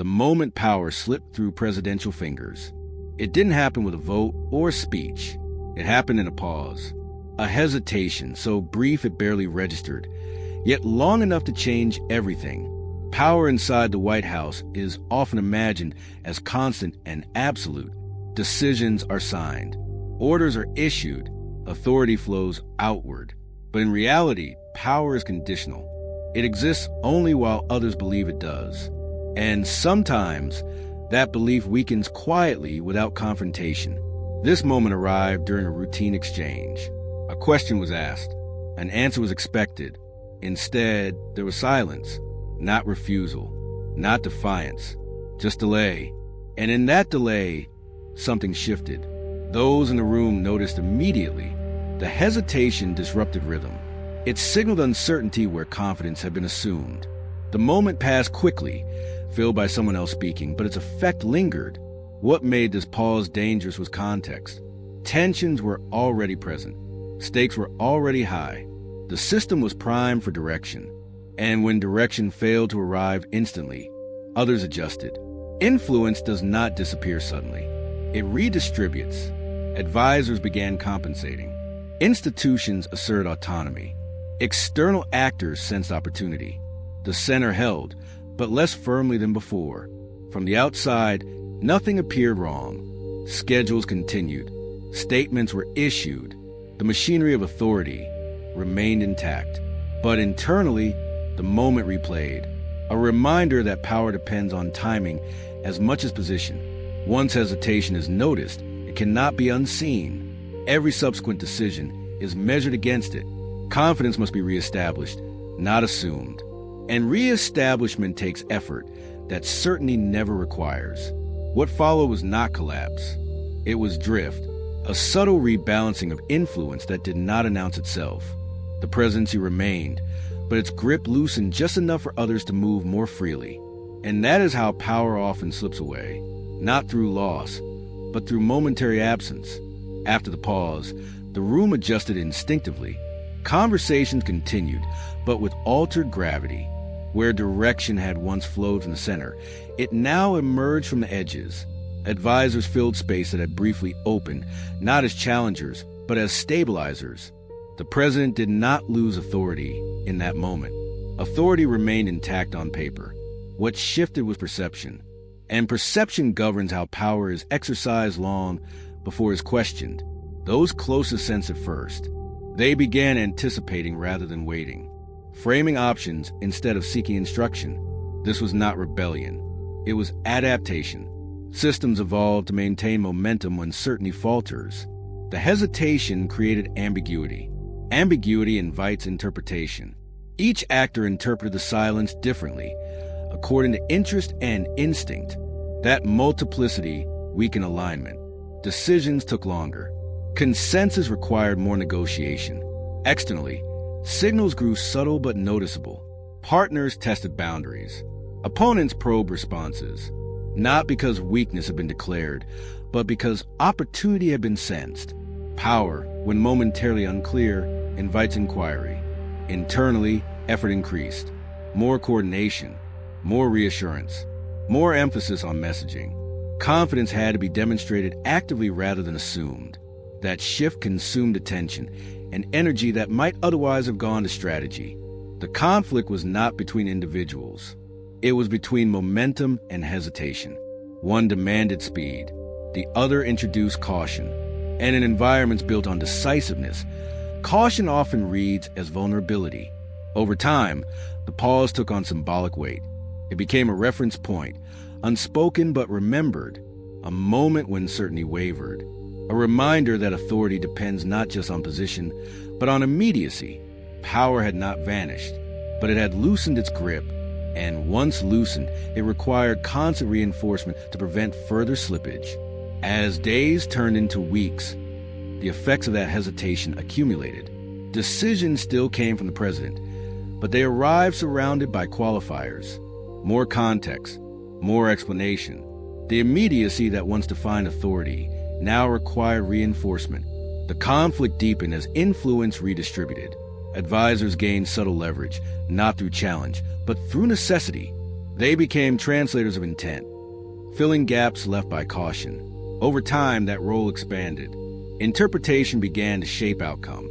the moment power slipped through presidential fingers. It didn't happen with a vote or speech. It happened in a pause, a hesitation so brief it barely registered, yet long enough to change everything. Power inside the White House is often imagined as constant and absolute. Decisions are signed, orders are issued, authority flows outward. But in reality, power is conditional. It exists only while others believe it does. And sometimes, that belief weakens quietly without confrontation. This moment arrived during a routine exchange. A question was asked. An answer was expected. Instead, there was silence. Not refusal, not defiance, just delay. And in that delay, something shifted. Those in the room noticed immediately. The hesitation disrupted rhythm. It signaled uncertainty where confidence had been assumed. The moment passed quickly, filled by someone else speaking, but its effect lingered. What made this pause dangerous was context. Tensions were already present. Stakes were already high. The system was primed for direction. And when direction failed to arrive instantly, others adjusted. Influence does not disappear suddenly. It redistributes. Advisors began compensating. Institutions asserted autonomy. External actors sensed opportunity. The center held, but less firmly than before. From the outside, nothing appeared wrong. Schedules continued. Statements were issued. The machinery of authority remained intact. But internally, the moment replayed. A reminder that power depends on timing as much as position. Once hesitation is noticed, it cannot be unseen. Every subsequent decision is measured against it. Confidence must be reestablished, not assumed. And reestablishment takes effort that certainty never requires. What followed was not collapse. It was drift, a subtle rebalancing of influence that did not announce itself. The presidency remained, but its grip loosened just enough for others to move more freely. And that is how power often slips away, not through loss, but through momentary absence. After the pause, the room adjusted instinctively. Conversations continued, but with altered gravity. Where direction had once flowed from the center, it now emerged from the edges. Advisors filled space that had briefly opened, not as challengers, but as stabilizers. The president did not lose authority in that moment. Authority remained intact on paper. What shifted was perception. And perception governs how power is exercised long before it's questioned. Those closest sense it first. They began anticipating rather than waiting, framing options instead of seeking instruction. This was not rebellion. It was adaptation. Systems evolved to maintain momentum when certainty falters. The hesitation created ambiguity. Ambiguity invites interpretation. Each actor interpreted the silence differently, according to interest and instinct. That multiplicity weakened alignment. Decisions took longer. Consensus required more negotiation. Externally, signals grew subtle but noticeable. Partners tested boundaries. Opponents probed responses. Not because weakness had been declared, but because opportunity had been sensed. Power, when momentarily unclear, invites inquiry. Internally, effort increased. More coordination, more reassurance, more emphasis on messaging. Confidence had to be demonstrated actively rather than assumed. That shift consumed attention and energy that might otherwise have gone to strategy. The conflict was not between individuals. It was between momentum and hesitation. One demanded speed. The other introduced caution. And in environments built on decisiveness, caution often reads as vulnerability. Over time, the pause took on symbolic weight. It became a reference point, unspoken but remembered, a moment when certainty wavered, a reminder that authority depends not just on position, but on immediacy. Power had not vanished, but it had loosened its grip, and once loosened, it required constant reinforcement to prevent further slippage. As days turned into weeks, the effects of that hesitation accumulated. Decisions still came from the president, but they arrived surrounded by qualifiers. More context, more explanation. The immediacy that once defined authority now required reinforcement. The conflict deepened as influence redistributed. Advisors gained subtle leverage, not through challenge, but through necessity. They became translators of intent, filling gaps left by caution. Over time, that role expanded. Interpretation began to shape outcome.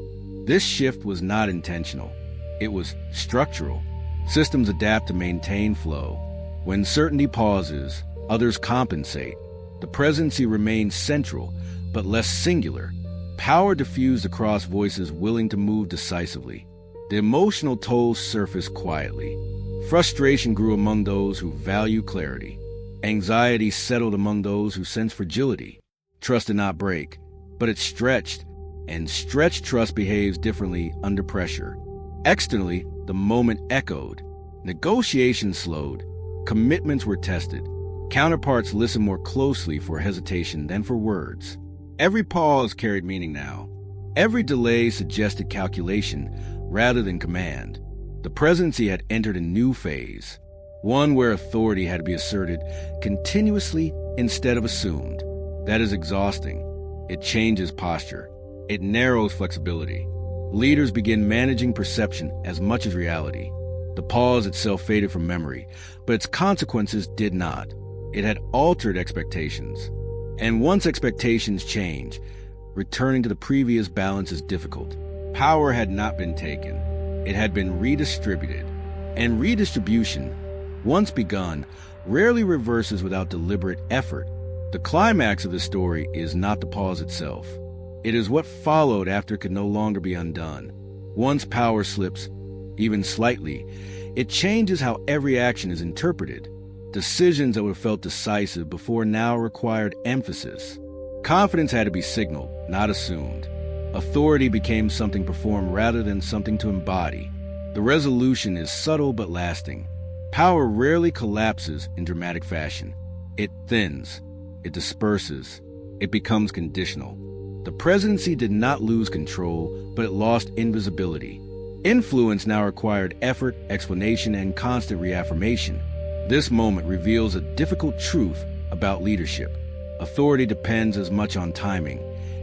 This shift was not intentional. It was structural. Systems adapt to maintain flow. When certainty pauses, others compensate. The presidency remains central, but less singular. Power diffused across voices willing to move decisively. The emotional toll surfaced quietly. Frustration grew among those who value clarity. Anxiety settled among those who sense fragility. Trust did not break, but it stretched, and stretched trust behaves differently under pressure. Externally, the moment echoed. Negotiations slowed. Commitments were tested. Counterparts listened more closely for hesitation than for words. Every pause carried meaning now. Every delay suggested calculation rather than command. The presidency had entered a new phase, one where authority had to be asserted continuously instead of assumed. That is exhausting. It changes posture. It narrows flexibility. Leaders begin managing perception as much as reality. The pause itself faded from memory, but its consequences did not. It had altered expectations. And once expectations change, returning to the previous balance is difficult. Power had not been taken. It had been redistributed. And redistribution, once begun, rarely reverses without deliberate effort. The climax of the story is not the pause itself. It is what followed after it could no longer be undone. Once power slips, even slightly, it changes how every action is interpreted. Decisions that were felt decisive before now required emphasis. Confidence had to be signaled, not assumed. Authority became something performed rather than something to embody. The resolution is subtle but lasting. Power rarely collapses in dramatic fashion. It thins. It disperses. It becomes conditional. The presidency did not lose control, but it lost invisibility. Influence now required effort, explanation, and constant reaffirmation. This moment reveals a difficult truth about leadership. Authority depends as much on timing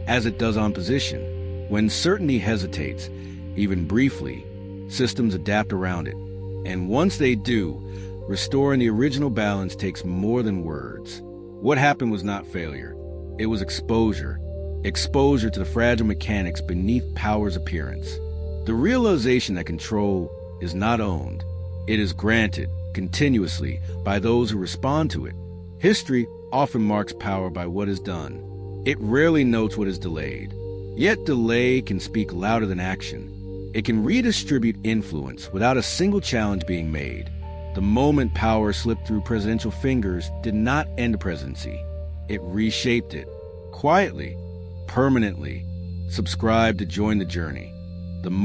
as it does on position. When certainty hesitates, even briefly, systems adapt around it. And once they do, restoring the original balance takes more than words. What happened was not failure. It was exposure. Exposure to the fragile mechanics beneath power's appearance. The realization that control is not owned. It is granted continuously by those who respond to it. History often marks power by what is done. It rarely notes what is delayed. Yet delay can speak louder than action. It can redistribute influence without a single challenge being made. The moment power slipped through presidential fingers did not end the presidency. It reshaped it. Quietly, permanently. Subscribe to join the journey. The moment